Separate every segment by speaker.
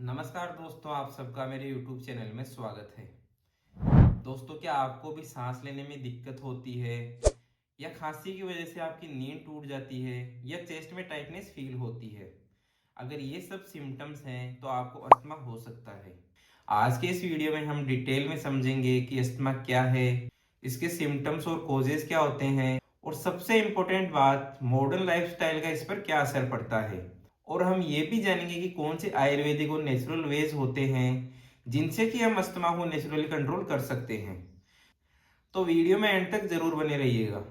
Speaker 1: नमस्कार दोस्तों, आप सबका मेरे YouTube चैनल में स्वागत है। दोस्तों, क्या आपको भी सांस लेने में दिक्कत होती है या खांसी की वजह से आपकी नींद टूट जाती है या चेस्ट में टाइटनेस फील होती है? अगर ये सब सिम्टम्स हैं तो आपको अस्थमा हो सकता है। आज के इस वीडियो में हम डिटेल में समझेंगे कि अस्थमा क्या है, इसके सिम्टम्स और कॉजेज क्या होते हैं और सबसे इम्पोर्टेंट बात, मॉडर्न लाइफस्टाइल का इस पर क्या असर पड़ता है। और हम ये भी जानेंगे कि कौन से आयुर्वेदिक और नेचुरल वेज होते हैं जिनसे कि हम अस्थमा को नेचुरली कंट्रोल कर सकते हैं। तो वीडियो में एंड तक जरूर बने रहिएगा।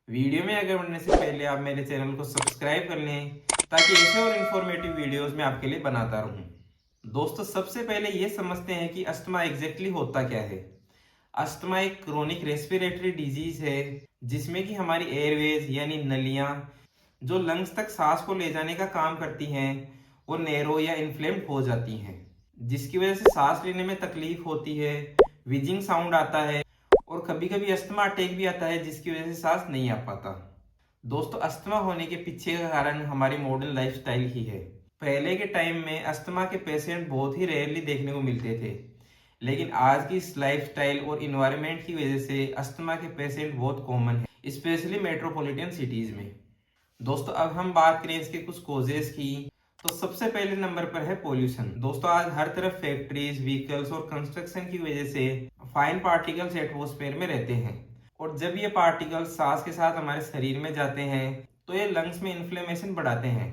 Speaker 1: वीडियो में आगे बढ़ने से पहले आप मेरे चैनल को सब्सक्राइब कर लें ताकि ऐसे और इन्फॉर्मेटिव वीडियोस मैं आपके लिए बनाता रहूं। दोस्तों, सबसे पहले ये समझते हैं कि अस्थमा एग्जैक्टली होता क्या है। अस्थमा एक क्रोनिक रेस्पिरेटरी डिजीज है जिसमें कि हमारी एयरवेज यानी नलियां जो लंग्स तक सांस को ले जाने का काम करती हैं वो नैरो या इन्फ्लेम्ड हो जाती हैं, जिसकी वजह से सांस लेने में तकलीफ होती है, विजिंग साउंड आता है और कभी कभी अस्थमा अटैक भी आता है जिसकी वजह से सांस नहीं आ पाता। दोस्तों, अस्थमा होने के पीछे का कारण हमारी मॉडर्न लाइफस्टाइल ही है। पहले के टाइम में अस्थमा के पेशेंट बहुत ही रेयरली देखने को मिलते थे, लेकिन आज की इस लाइफस्टाइल और इन्वायरमेंट की वजह से अस्थमा के पेशेंट बहुत कॉमन है, स्पेशली मेट्रोपॉलिटन सिटीज में। दोस्तों, अब हम बात करें इसके कुछ कॉजेज की, तो सबसे पहले नंबर पर है पोल्यूशन। दोस्तों, आज हर तरफ फैक्ट्रीज, व्हीकल्स और कंस्ट्रक्शन की वजह से फाइन पार्टिकल्स एटमॉस्फेयर में रहते हैं और जब ये पार्टिकल्स सांस के साथ हमारे शरीर में जाते हैं तो ये लंग्स में इन्फ्लेमेशन बढ़ाते हैं,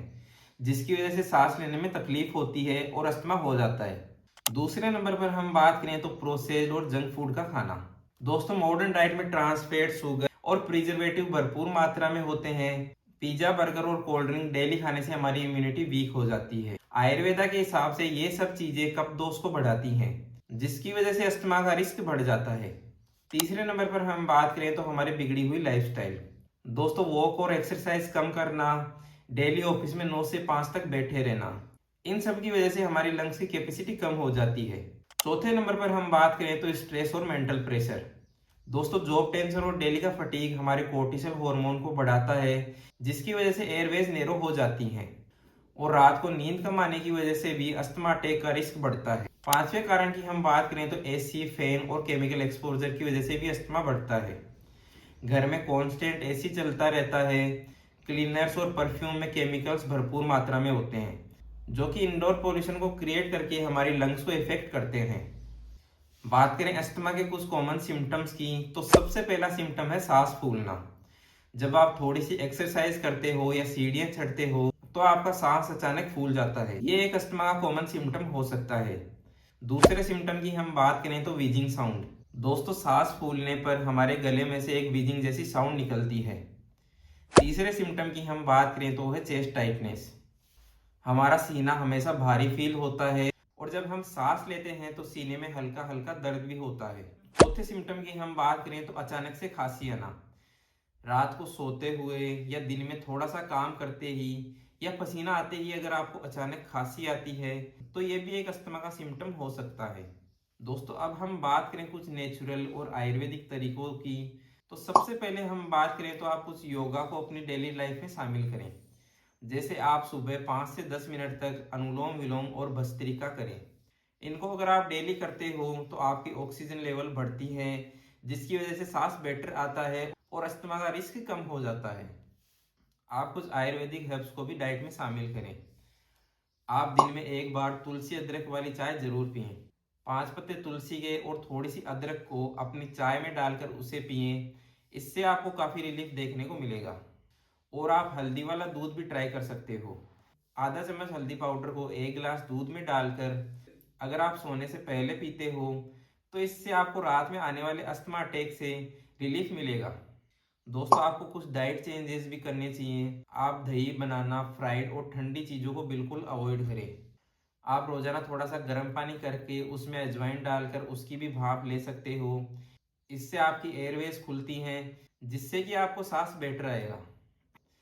Speaker 1: जिसकी वजह से सांस लेने में तकलीफ होती है और अस्थमा हो जाता है। दूसरे नंबर पर हम बात करें तो प्रोसेस्ड और जंक फूड का खाना। दोस्तों, मॉडर्न डाइट में ट्रांस फैट, शुगर और प्रिजर्वेटिव भरपूर मात्रा में होते हैं। पिज्जा, बर्गर और कोल्ड ड्रिंक डेली खाने से हमारी इम्यूनिटी वीक हो जाती है। आयुर्वेदा के हिसाब से ये सब चीजें कफ दोष को बढ़ाती हैं, जिसकी वजह से अस्थमा का रिस्क बढ़ जाता है। तीसरे नंबर पर हम बात करें तो हमारी बिगड़ी हुई लाइफस्टाइल। दोस्तों, वॉक और एक्सरसाइज कम करना, डेली ऑफिस में 9 से 5 तक बैठे रहना, इन सब की वजह से हमारी लंग्स की कैपेसिटी कम हो जाती है। चौथे नंबर पर हम बात करें तो स्ट्रेस और मेंटल प्रेशर। दोस्तों, जॉब टेंशन और डेली का फटीग हमारे कोर्टिसोल हार्मोन को बढ़ाता है, जिसकी वजह से एयरवेज नैरो हो जाती हैं और रात को नींद कम आने की वजह से भी अस्थमा अटैक का रिस्क बढ़ता है। पांचवें कारण की हम बात करें तो एसी, फैन और केमिकल एक्सपोजर की वजह से भी अस्थमा बढ़ता है। घर में कांस्टेंट एसी चलता रहता है, क्लीनर्स और परफ्यूम में केमिकल्स भरपूर मात्रा में होते हैं जो कि इंडोर पोल्यूशन को क्रिएट करके हमारी लंग्स को इफेक्ट करते हैं। बात करें अस्थमा के कुछ कॉमन सिम्टम्स की, तो सबसे पहला सिम्टम है सांस फूलना। जब आप थोड़ी सी एक्सरसाइज करते हो या सीढ़ियां चढ़ते हो तो आपका सांस अचानक फूल जाता है, ये एक अस्थमा का कॉमन सिम्टम हो सकता है। दूसरे सिम्टम की हम बात करें तो वीजिंग साउंड। दोस्तों, सांस फूलने पर हमारे गले में से एक वीजिंग जैसी साउंड निकलती है। तीसरे सिम्टम की हम बात करें तो है चेस्ट टाइटनेस। हमारा सीना हमेशा भारी फील होता है और जब हम सांस लेते हैं तो सीने में हल्का हल्का दर्द भी होता है। चौथे सिम्टम की हम बात करें तो अचानक से खांसी आना। रात को सोते हुए या दिन में थोड़ा सा काम करते ही या पसीना आते ही अगर आपको अचानक खांसी आती है तो ये भी एक अस्थमा का सिम्टम हो सकता है। दोस्तों, अब हम बात करें कुछ नेचुरल और आयुर्वेदिक तरीकों की, तो सबसे पहले हम बात करें तो आप कुछ योगा को अपनी डेली लाइफ में शामिल करें। जैसे आप सुबह 5 से 10 मिनट तक अनुलोम विलोम और भस्त्रिका करें। इनको अगर आप डेली करते हो तो आपकी ऑक्सीजन लेवल बढ़ती है, जिसकी वजह से सांस बेटर आता है और अस्थमा का रिस्क कम हो जाता है। आप कुछ आयुर्वेदिक हर्ब्स को भी डाइट में शामिल करें। आप दिन में एक बार तुलसी अदरक वाली चाय जरूर पिएं। 5 पत्ते तुलसी के और थोड़ी सी अदरक को अपनी चाय में डालकर उसे पिएं, इससे आपको काफ़ी रिलीफ देखने को मिलेगा। और आप हल्दी वाला दूध भी ट्राई कर सकते हो। आधा चम्मच हल्दी पाउडर को 1 गिलास दूध में डालकर अगर आप सोने से पहले पीते हो तो इससे आपको रात में आने वाले अस्थमा अटैक से रिलीफ मिलेगा। दोस्तों, आपको कुछ डाइट चेंजेस भी करने चाहिए। आप दही, बनाना, फ्राइड और ठंडी चीज़ों को बिल्कुल अवॉइड करें। आप रोजाना थोड़ा सा गर्म पानी करके उसमें अजवाइन डालकर उसकी भी भाप ले सकते हो। इससे आपकी एयरवेज खुलती हैं, जिससे कि आपको सांस बेटर आएगा।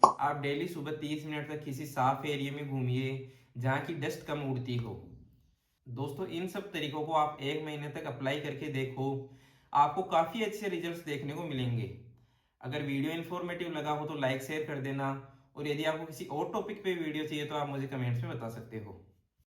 Speaker 1: आप डेली सुबह 30 मिनट तक किसी साफ एरिया में घूमिए जहाँ की डस्ट कम उड़ती हो। दोस्तों, इन सब तरीकों को आप 1 महीने तक अप्लाई करके देखो, आपको काफ़ी अच्छे रिजल्ट्स देखने को मिलेंगे। अगर वीडियो इन्फॉर्मेटिव लगा हो तो लाइक शेयर कर देना और यदि आपको किसी और टॉपिक पे वीडियो चाहिए तो आप मुझे कमेंट्स में बता सकते हो।